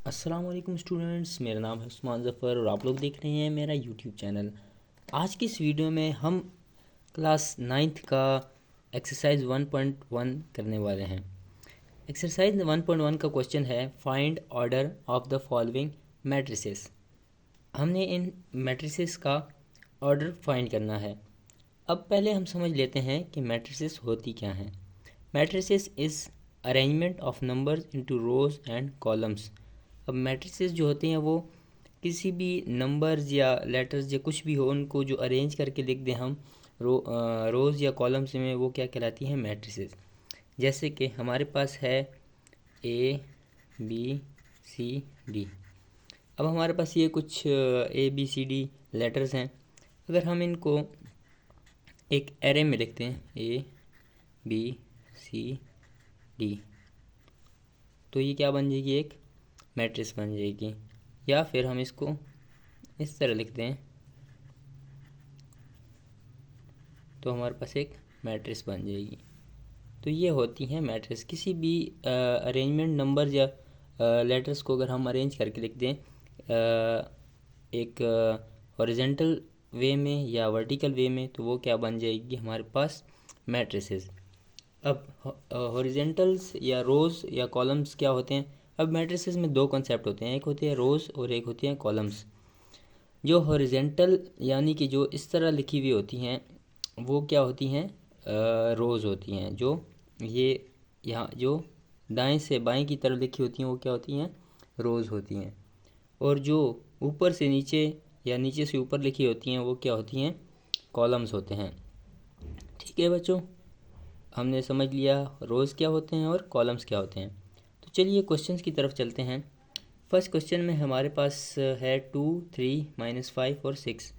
अस्सलाम वालेकुम स्टूडेंट्स, मेरा नाम है उस्मान ज़फ़र और आप लोग देख रहे हैं मेरा यूट्यूब चैनल। आज की इस वीडियो में हम क्लास नाइन्थ का एक्सरसाइज 1.1 करने वाले हैं। एक्सरसाइज 1.1 का क्वेश्चन है find order of the following matrices. हमने इन मैट्रिसेस का ऑर्डर फाइंड करना है। अब पहले हम समझ लेते हैं कि मैट्रिसेस होती क्या हैं। Matrices is arrangement of numbers into rose and columns. अब मैट्रिसेस जो होते हैं वो किसी भी नंबर्स या लेटर्स या कुछ भी हो उनको जो अरेंज करके लिख दें हम रोज़ या कॉलम्स में, वो क्या कहलाती हैं? मैट्रिसेस। जैसे कि हमारे पास है ए बी सी डी। अब हमारे पास ये कुछ A B C D letters हैं। अगर हम इनको एक एरे में लिखते हैं ए बी सी डी, तो ये क्या बन जाएगी? एक मैट्रिक्स बन जाएगी। या फिर हम इसको इस तरह लिखते हैं तो हमारे पास एक मैट्रिक्स बन जाएगी। तो ये होती हैं मैट्रिक्स। किसी भी अरेंजमेंट नंबर्स या लेटर्स को अगर हम अरेंज करके लिख दें एक हॉरिजेंटल वे में या वर्टिकल वे में, तो वो क्या बन जाएगी? हमारे पास मैट्रिसेस। अब हॉरिजेंटल्स या रोज़ या कॉलम्स क्या होते हैं? अब मैट्रिसेस में दो कॉन्सेप्ट होते हैं, एक होती है रोज़ और एक होती है कॉलम्स। जो हॉरिजेंटल यानी कि जो इस तरह लिखी हुई होती हैं वो क्या होती हैं? रोज़ होती हैं। जो ये यहाँ जो दाएं से बाएं की तरफ लिखी होती हैं वो क्या होती हैं? रोज़ होती हैं। और जो ऊपर से नीचे या नीचे से ऊपर लिखी होती हैं वो क्या होती हैं? कॉलम्स होते हैं। ठीक है बच्चों, हमने समझ लिया रोज़ क्या होते हैं और कॉलम्स क्या होते हैं। तो चलिए क्वेश्चंस की तरफ चलते हैं। फर्स्ट क्वेश्चन में हमारे पास है 2, 3, -5 और 6।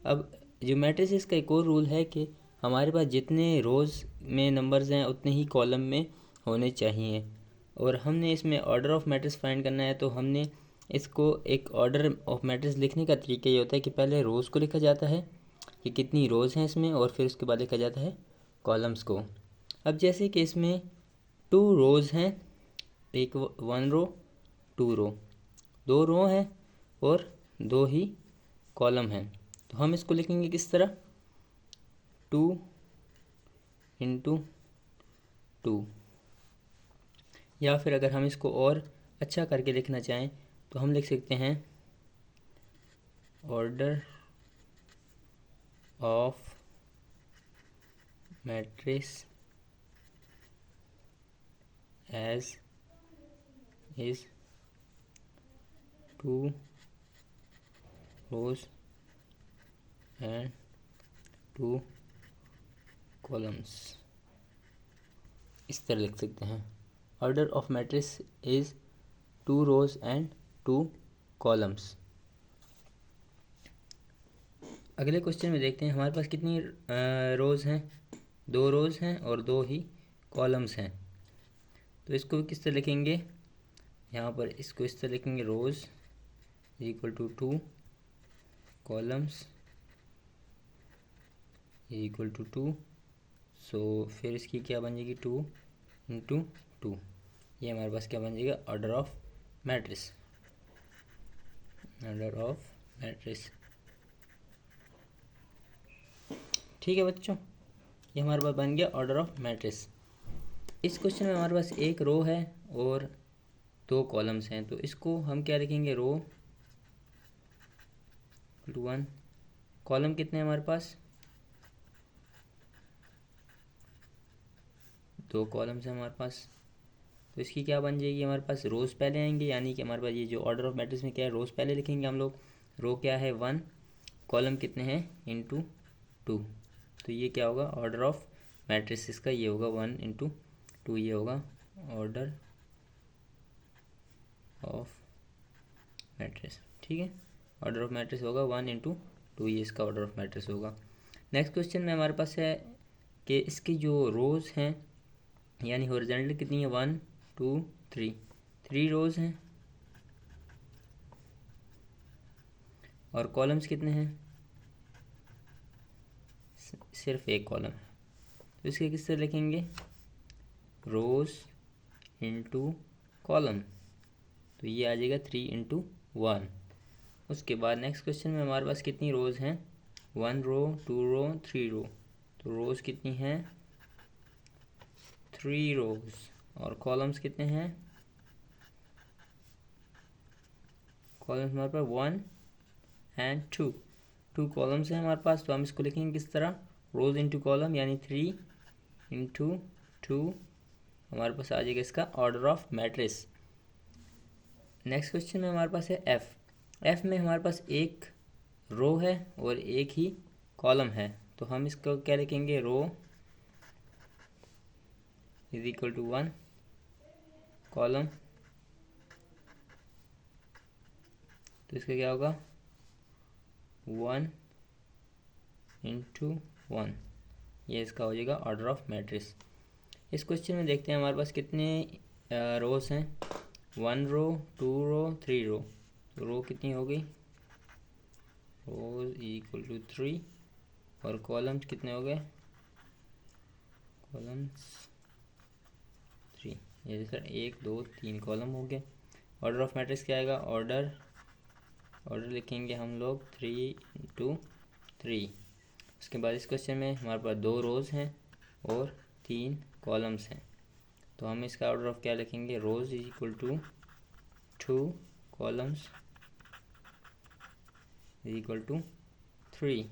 अब जो मैट्रिसेस का एक और रूल है कि हमारे पास जितने रोज़ में नंबर्स हैं उतने ही कॉलम में होने चाहिए। और हमने इसमें ऑर्डर ऑफ मैट्रिक्स फाइंड करना है, तो हमने इसको एक ऑर्डर ऑफ मैट्रिक्स लिखने का तरीका ये होता है कि पहले रोज़ को लिखा जाता है कि कितनी रोज़ हैं इसमें, और फिर उसके बाद लिखा जाता है कॉलम्स को। अब जैसे कि इसमें 2 रोज़ हैं, एक 1 रो 2 रो, 2 रो हैं और 2 ही कॉलम हैं। तो हम इसको लिखेंगे किस तरह? 2 इंटू 2। या फिर अगर हम इसको और अच्छा करके लिखना चाहें तो हम लिख सकते हैं order of matrix as is 2 rows and 2 columns. इस तरह लिख सकते हैं order of matrix is 2 rows and 2 columns. अगले क्वेश्चन में देखते हैं हमारे पास कितनी रोज़ हैं? 2 रोज़ हैं और 2 ही कॉलम्स हैं। तो इसको किस तरह लिखेंगे? यहाँ पर इसको इस तरह लिखेंगे rows equal to 2 columns equal to 2। So फिर इसकी क्या बन जाएगी? 2 इंटू 2। ये हमारे पास क्या बन जाएगा? Order of matrix. Order of matrix. ठीक है बच्चों, ये हमारे पास बन गया ऑर्डर ऑफ मैट्रिक्स। इस क्वेश्चन में हमारे पास एक रो है और 2 कॉलम्स हैं, तो इसको हम क्या लिखेंगे? रो 1। कॉलम कितने हैं हमारे पास? 2 कॉलम्स हैं हमारे पास। तो इसकी क्या बन जाएगी? हमारे पास रोज़ पहले आएंगे, यानी कि हमारे पास ये जो ऑर्डर ऑफ मैट्रिक्स में क्या है? रोज़ पहले लिखेंगे हम लोग। रो क्या है? 1। कॉलम कितने हैं? इंटू 2। तो ये क्या होगा? ऑर्डर ऑफ मैट्रिक्स इसका ये होगा 1 इंटू 2। ये होगा ऑर्डर ऑफ मैट्रिक्स। ठीक है, ऑर्डर ऑफ मैट्रिक्स होगा 1 इंटू 2। ये इसका ऑर्डर ऑफ मैट्रिक्स होगा। नेक्स्ट क्वेश्चन में हमारे पास है कि इसकी जो रोज़ हैं यानी हॉरिजॉन्टल कितनी है? 1 2 3। 3 रोज़ हैं और कॉलम्स कितने हैं? सिर्फ एक कॉलम है। तो इसके किस तरह लिखेंगे? रोज़ इंटू कॉलम। तो ये आ जाएगा 3 × 1। उसके बाद नेक्स्ट क्वेश्चन में हमारे पास कितनी रोज़ हैं, 1 रो, 2 रो, 3 रो। तो रोज़ कितनी हैं, 3 रोज़। और कॉलम्स कितने हैं, कॉलम्स हमारे पास 1 एंड 2 कॉलम्स हैं हमारे पास। तो हम इसको लिखेंगे किस तरह, रोज़ इंटू कॉलम, यानी 3 × 2 हमारे पास आ जाएगा इसका order of matrix. Next question में हमारे पास है एफ में हमारे पास एक रो है और एक ही कॉलम है। तो हम इसको क्या लिखेंगे, रो इज इक्वल टू 1, कॉलम, तो इसका क्या होगा 1 × 1, ये इसका हो जाएगा ऑर्डर ऑफ मैट्रिक्स। इस क्वेश्चन में देखते हैं हमारे पास कितने रोज़ हैं, 1 रो, 2 रो, 3 रो। तो रो कितनी हो गई, रोज इक्वल टू 3, और कॉलम्स कितने हो गए, कॉलम्स 3। ये सर 1 2 3 कॉलम हो गए। ऑर्डर ऑफ मैट्रिक्स क्या आएगा, ऑर्डर लिखेंगे हम लोग 3 × 3। उसके बाद इस क्वेश्चन में हमारे पास 2 रोज़ हैं और 3 कॉलम्स हैं। तो हम इसका ऑर्डर ऑफ क्या लिखेंगे, rows is equal to 2, columns is equal to 3,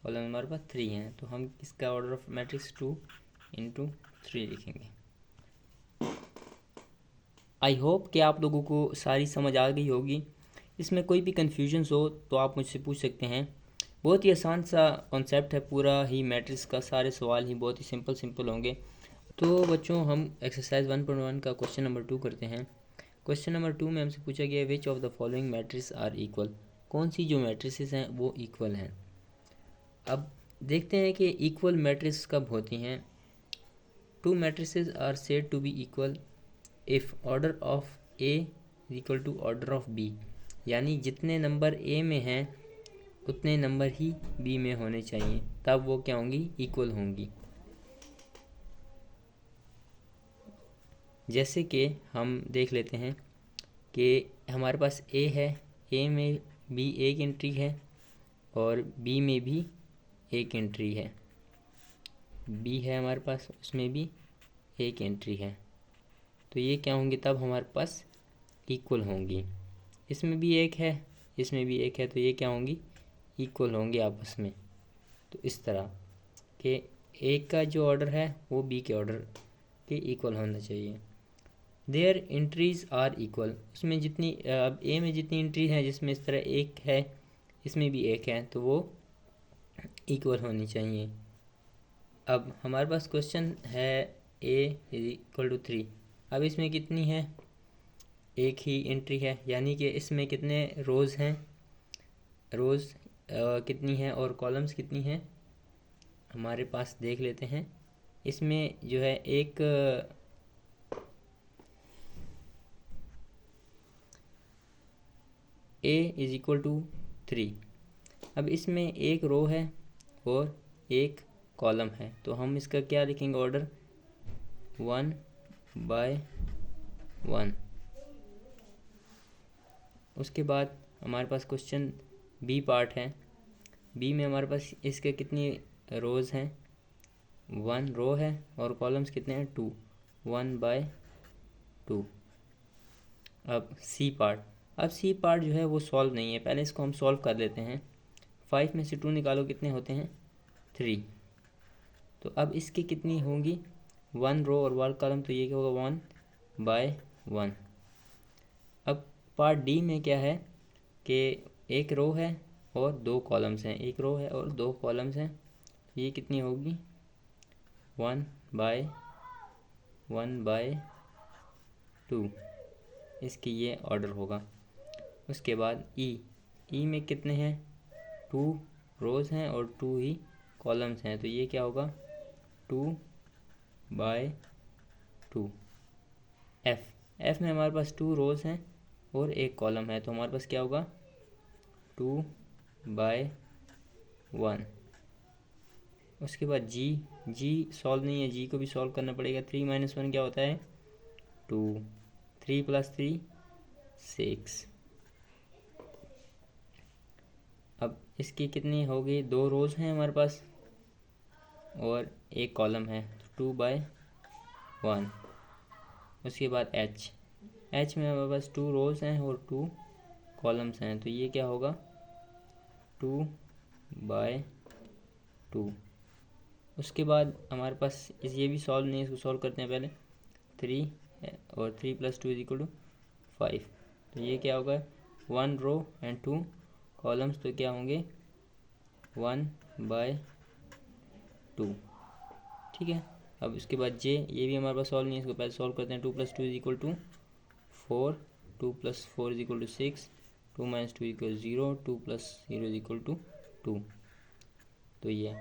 column हमारे पास 3 हैं। तो हम इसका ऑर्डर ऑफ मैट्रिक्स 2 × 3 लिखेंगे। आई होप कि आप लोगों को सारी समझ आ गई होगी। इसमें कोई भी कन्फ्यूजन्स हो तो आप मुझसे पूछ सकते हैं। बहुत ही आसान सा कॉन्सेप्ट है पूरा ही मैट्रिक्स का, सारे सवाल ही बहुत ही सिंपल होंगे। तो बच्चों हम एक्सरसाइज 1.1 का क्वेश्चन नंबर 2 करते हैं। क्वेश्चन नंबर 2 में हमसे पूछा गया which of the following matrix are equal, कौन सी जो मैट्रिसेस हैं वो इक्वल हैं। अब देखते हैं कि इक्वल मैट्रिक्स कब होती हैं। 2 matrices are said to be equal if order of A is equal to order of B, यानी जितने नंबर ए में हैं उतने नंबर ही बी में होने चाहिए, तब वो क्या होंगी, इक्वल होंगी। जैसे कि हम देख लेते हैं कि हमारे पास ए है, ए में भी एक एंट्री है और बी में भी एक एंट्री है, बी है हमारे पास उसमें भी एक एंट्री है। तो ये क्या होंगी, तब हमारे पास इक्वल होंगी। इसमें भी एक है, इसमें भी एक है, तो ये क्या होंगी, इक्वल होंगे आपस में। तो इस तरह के एक का जो ऑर्डर है वो बी के ऑर्डर के इक्वल होना चाहिए। देयर एंट्रीज आर इक्वल, उसमें जितनी अब ए में जितनी एंट्री है जिसमें इस तरह एक है इसमें भी एक है, तो वो इक्वल होनी चाहिए। अब हमारे पास क्वेश्चन है ए इज इक्वल टू 3। अब इसमें कितनी है, एक ही एंट्री है, यानी कि इसमें कितने रोज़ हैं, रोज़ कितनी है और कॉलम्स कितनी हैं हमारे पास देख लेते हैं। इसमें जो है एक ए इज इक्वल टू 3। अब इसमें एक रो है और एक कॉलम है, तो हम इसका क्या लिखेंगे ऑर्डर, 1/1। उसके बाद हमारे पास क्वेश्चन बी पार्ट है। बी में हमारे पास इसके कितनी रोज़ हैं, 1 रो है और कॉलम्स कितने हैं, 2, 1/2। अब सी पार्ट, अब सी पार्ट जो है वो सॉल्व नहीं है, पहले इसको हम सॉल्व कर लेते हैं। 5 में से 2 निकालो, कितने होते हैं, 3। तो अब इसकी कितनी होंगी, 1 रो और 1 कॉलम, तो ये क्या होगा 1/1। अब पार्ट डी में क्या है कि एक रो है और 2 कॉलम्स हैं, एक रो है और 2 कॉलम्स हैं, ये कितनी होगी 1/1/2, इसकी ये ऑर्डर होगा। उसके बाद ई में कितने हैं, 2 रोज़ हैं और 2 ही कॉलम्स हैं, तो ये क्या होगा 2/2। एफ में हमारे पास 2 रोज़ हैं और एक कॉलम है, तो हमारे पास क्या होगा 2/1। उसके बाद जी सॉल्व नहीं है, जी को भी सॉल्व करना पड़ेगा। 3 - 1 क्या होता है 2, 3 + 3 6। अब इसकी कितनी होगी, 2 रोज़ हैं हमारे पास और एक कॉलम है, तो 2/1। उसके बाद एच में हमारे पास 2 रोज़ हैं और 2 कॉलम्स हैं, तो ये क्या होगा 2/2। उसके बाद हमारे पास ये भी सॉल्व नहीं है, इसको सॉल्व करते हैं पहले। 3 और 3 + 2 = 5, तो ये क्या होगा 1 रो एंड 2 कॉलम्स, तो क्या होंगे 1/2। ठीक है। अब उसके बाद ये भी हमारे पास सॉल्व नहीं है, इसको पहले सॉल्व करते हैं। 2 + 2 = 4, 2 + 4 = 6, 2 - 2 = 0, 2 + 0 = 2। तो ये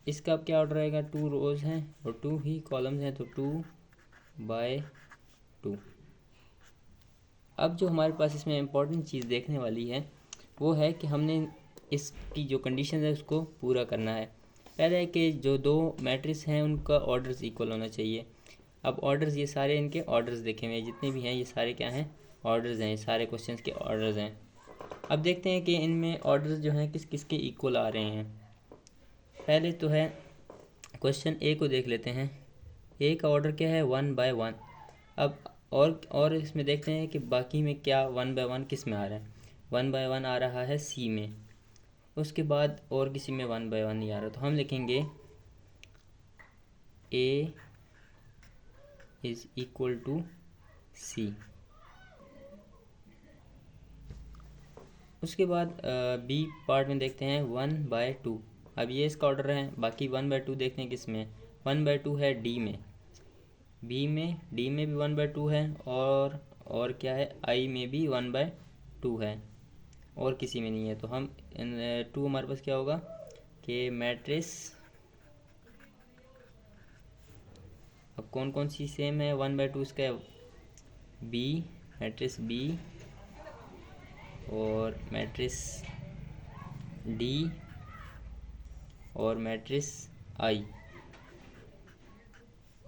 इसका अब क्या ऑर्डर रहेगा, 2 रोज़ हैं और 2 ही कॉलम्स हैं, तो 2/2। अब जो हमारे पास इसमें इम्पोर्टेंट चीज़ देखने वाली है वो है कि हमने इसकी जो कंडीशन है उसको पूरा करना है। पहले है कि जो 2 मैट्रिक्स हैं उनका ऑर्डर्स इक्वल होना चाहिए। अब ऑर्डर्स, ये सारे इनके ऑर्डर्स देखे हुए जितने भी हैं, ये सारे क्या हैं, ऑर्डर्स हैं, ये सारे क्वेश्चंस के ऑर्डर्स हैं। अब देखते हैं कि इनमें ऑर्डर्स जो हैं किस किस के इक्वल आ रहे हैं। पहले तो है क्वेश्चन ए को देख लेते हैं। ए का ऑर्डर क्या है 1/1। अब और इसमें देखते हैं कि बाकी में क्या 1/1 किस में आ रहा है। 1/1 आ रहा है सी में, उसके बाद और किसी में 1/1 नहीं आ रहा, तो हम लिखेंगे ए = सी। उसके बाद बी पार्ट में देखते हैं 1/2। अब ये इसका ऑर्डर है, बाकी 1/2 देखते हैं किस में। 1/2 है डी में, डी में भी 1/2 है, और क्या है, आई में भी 1/2 है, और किसी में नहीं है। तो हम 2 हमारे पास क्या होगा कि मैट्रिक्स, अब कौन कौन सी सेम है 1/2 इसका, बी, मैट्रिक्स बी और मैट्रिक्स डी और मैट्रिक्स आई,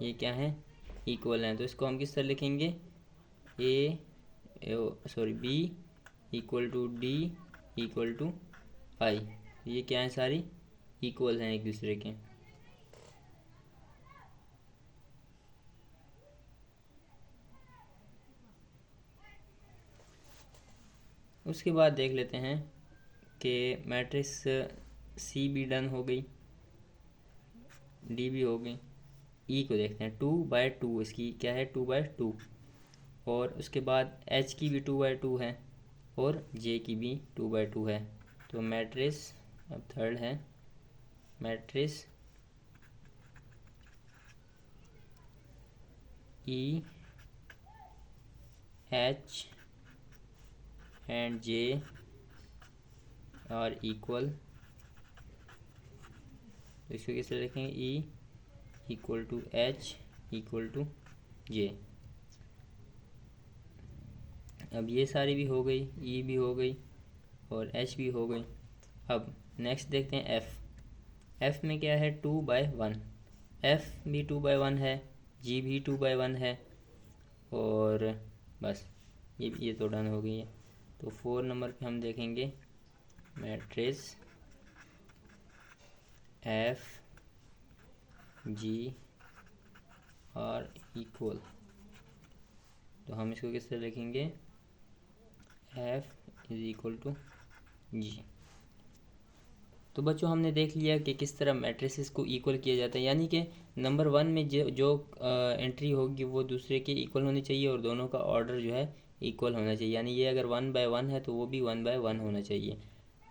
ये क्या है, इक्वल हैं। तो इसको हम किस तरह लिखेंगे, बी = डी = आई। ये क्या है, सारी इक्वल हैं एक दूसरे के। उसके बाद देख लेते हैं कि मैट्रिक्स सी भी डन हो गई, डी भी हो गई। ई को देखते हैं 2/2, इसकी क्या है 2/2, और उसके बाद एच की भी 2/2 है और जे की भी 2/2 है। तो मैट्रिक्स, अब थर्ड है matrix E, H and J are equal. तो इसको किस तरह लिखेंगे, ई = एच = जे। अब ये सारी भी हो गई, ई भी हो गई और एच भी हो गई। अब नेक्स्ट देखते हैं एफ़ में क्या है 2/1, एफ़ भी 2/1 है, जी भी 2/1 है, और बस ये तो डन हो गई है। तो 4 नंबर पे हम देखेंगे matrix F G are equal. तो हम इसको किस तरह लिखेंगे, एफ = जी। तो बच्चों हमने देख लिया कि किस तरह मैट्रिसेस को इक्वल किया जाता है, यानी कि नंबर 1 में जो एंट्री होगी वो दूसरे के इक्वल होनी चाहिए और दोनों का ऑर्डर जो है इक्वल होना चाहिए। यानी ये अगर 1/1 है तो वो भी 1/1 होना चाहिए,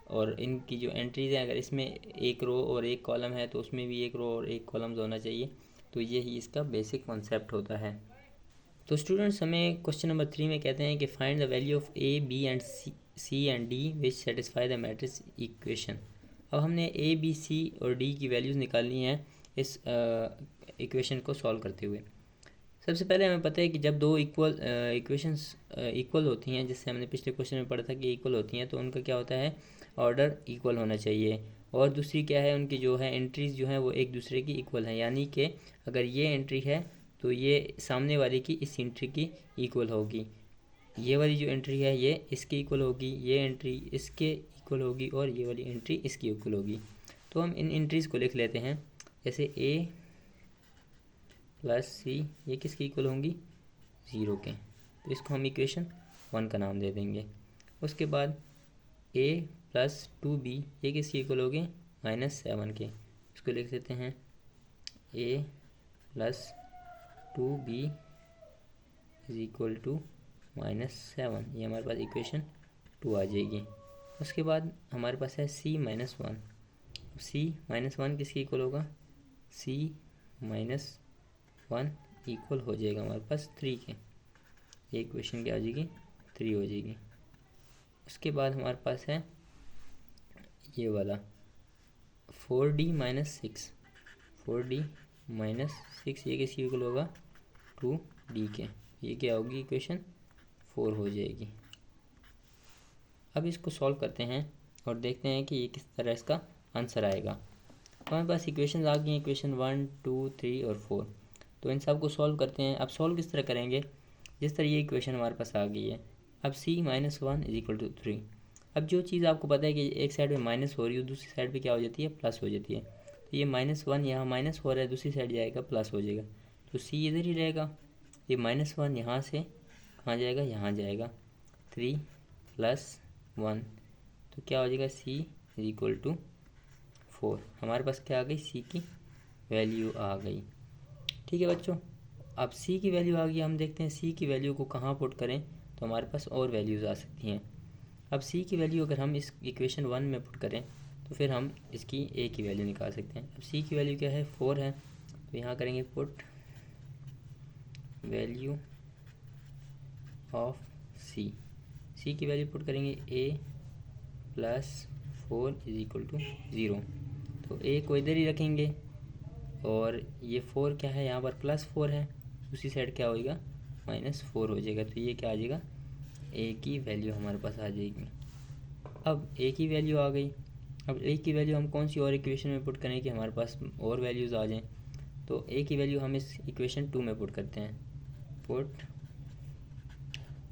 और इनकी जो एंट्रीज हैं अगर इसमें एक रो और एक कॉलम है तो उसमें भी एक रो और एक कॉलम होना चाहिए। तो यही इसका बेसिक कॉन्सेप्ट होता है। तो स्टूडेंट्स हमें क्वेश्चन नंबर 3 में कहते हैं कि find the value of A, B and C and D which satisfy the matrix equation. अब हमने ए, बी, सी और डी की वैल्यूज़ निकालनी है इस इक्वेशन को सॉल्व करते हुए। सबसे पहले हमें पता है कि जब दो इक्वेशंस इक्वल होती हैं, जिससे हमने पिछले क्वेश्चन में पढ़ा था कि इक्वल होती हैं, तो उनका क्या होता है, ऑर्डर इक्वल होना चाहिए। और दूसरी क्या है, उनकी जो है एंट्रीज़ जो हैं वो एक दूसरे की इक्वल हैं, यानी कि अगर ये एंट्री है तो ये सामने वाले की इस एंट्री की इक्वल होगी। ये वाली जो एंट्री है ये इसके इक्वल होगी, ये एंट्री इसके इक्वल होगी और ये वाली एंट्री इसकी इक्वल होगी। तो हम इन एंट्रीज़ को लिख लेते हैं, जैसे a प्लस सी ये किसके इक्वल होंगी, 0 के। तो इसको हम इक्वेशन 1 का नाम दे देंगे। उसके बाद a प्लस 2b ये किसके इक्वल होगी, -7 के। इसको लिख देते हैं a plus 2b is equal to -7, ये हमारे पास इक्वेशन 2 आ जाएगी। उसके बाद हमारे पास है c -1, c -1 किसकी इक्वल होगा, c -1 इक्वल हो जाएगा हमारे पास 3 के। ये इक्वेशन क्या हो जाएगी, 3 हो जाएगी। उसके बाद हमारे पास है ये वाला 4d - 6, 4d - 6 ये किसकी इक्वल होगा, 2d के। ये क्या होगी, इक्वेशन 4 हो जाएगी। अब इसको सॉल्व करते हैं और देखते हैं कि ये किस तरह इसका आंसर आएगा। तो हमारे पास इक्वेशंस आ गई हैं, इक्वेशन 1, 2, 3 और 4। तो इन सब को सॉल्व करते हैं। अब सॉल्व किस तरह करेंगे, जिस तरह ये इक्वेशन हमारे पास आ गई है। अब c - 1 इज इक्वल टू 3। अब जो चीज़ आपको पता है कि एक साइड में माइनस हो रही है, दूसरी साइड पे क्या हो जाती है, प्लस हो जाती है। तो ये -1 यहाँ माइनस हो रहा है, दूसरी साइड जाएगा प्लस हो जाएगा। तो c इधर ही रहेगा। ये -1 यहाँ से कहाँ जाएगा, यहाँ जाएगा। 3 + 1 तो क्या हो जाएगा, c इज इक्वल टू 4। हमारे पास क्या आ गई, c की वैल्यू आ गई। ठीक है बच्चों, अब c की वैल्यू आ गई। हम देखते हैं c की वैल्यू को कहाँ पुट करें तो हमारे पास और वैल्यूज़ आ सकती हैं। अब c की वैल्यू अगर हम इस इक्वेशन 1 में पुट करें तो फिर हम इसकी a की वैल्यू निकाल सकते हैं। अब c की वैल्यू क्या है, 4 है। तो यहाँ करेंगे पुट वैल्यू ऑफ c की वैल्यू पुट करेंगे a + 4 इज इक्वल टू 0। तो a को इधर ही रखेंगे और ये 4 क्या है, यहाँ पर +4 है, दूसरी साइड क्या होएगा, -4 हो जाएगा। तो ये क्या आ जाएगा, a की वैल्यू हमारे पास आ जाएगी। अब a की वैल्यू आ गई। अब a की वैल्यू हम कौन सी और इक्वेशन में पुट करें कि हमारे पास और वैल्यूज़ आ जाएं। तो a की वैल्यू हम इस इक्वेशन 2 में पुट करते हैं। पुट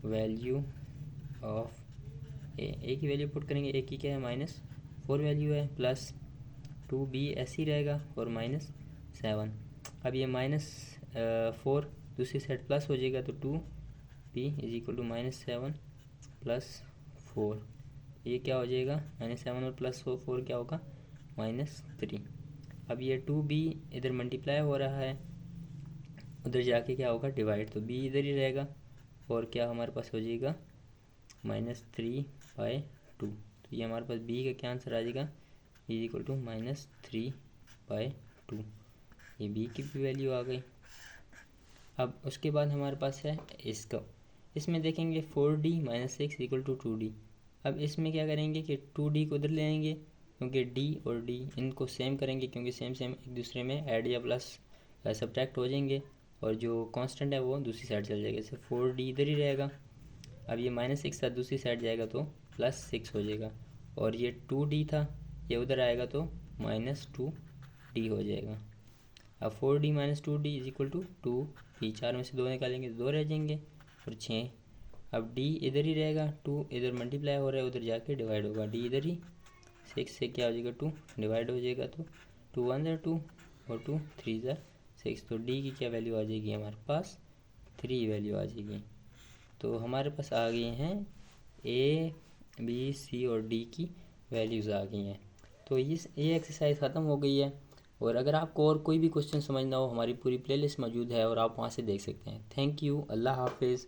वैल्यू ऑफ a की वैल्यू पुट करेंगे। a की क्या है, -4 वैल्यू है, प्लस 2b ऐसे ही रहेगा और -7। अब ये -4 दूसरी साइड प्लस हो जाएगा तो 2b इज इक्वल टू -7 + 4। ये क्या हो जाएगा, -7 और +4 क्या होगा, -3। अब ये 2b इधर मल्टीप्लाई हो रहा है, उधर जाके क्या होगा, डिवाइड। तो b इधर ही रहेगा और क्या हमारे पास हो जाएगा, -3/2। तो ये हमारे पास b का क्या आंसर आ जाएगा, इज इक्वल टू -3/2। ये b की भी वैल्यू आ गई। अब उसके बाद हमारे पास है इसका, इसमें देखेंगे 4d - 6 इक्वल टू 2d। अब इसमें क्या करेंगे कि 2d को उधर ले आएंगे क्योंकि d और d इनको सेम करेंगे, क्योंकि सेम एक दूसरे में ऐड या प्लस सब्ट्रैक्ट हो जाएंगे और जो कांस्टेंट है वो दूसरी साइड चल जाएगा। जैसे 4d इधर ही रहेगा। अब ये -6 था, दूसरी साइड जाएगा तो +6 हो जाएगा और ये 2d था, ये उधर आएगा तो -2d हो जाएगा। अब 4d - 2d is equal to 2d। 4 में से 2 निकालेंगे तो 2 रह जाएंगे और 6। अब d इधर ही रहेगा, 2 इधर मल्टीप्लाई हो रहा है, उधर जाके डिवाइड होगा। d इधर ही, 6 से क्या हो जाएगा, 2 डिवाइड हो जाएगा। तो 2 1 ज़ा 2 और 2 3 ज़ा 6। तो d की क्या वैल्यू आ जाएगी, हमारे पास 3 वैल्यू आ जाएगी। तो हमारे पास आ गई हैं a, b, c और d की वैल्यूज़ आ गई हैं। तो ये एक्सरसाइज ख़त्म हो गई है। और अगर आपको और कोई भी क्वेश्चन समझना हो, हमारी पूरी प्लेलिस्ट मौजूद है और आप वहाँ से देख सकते हैं। थैंक यू, अल्लाह हाफिज़।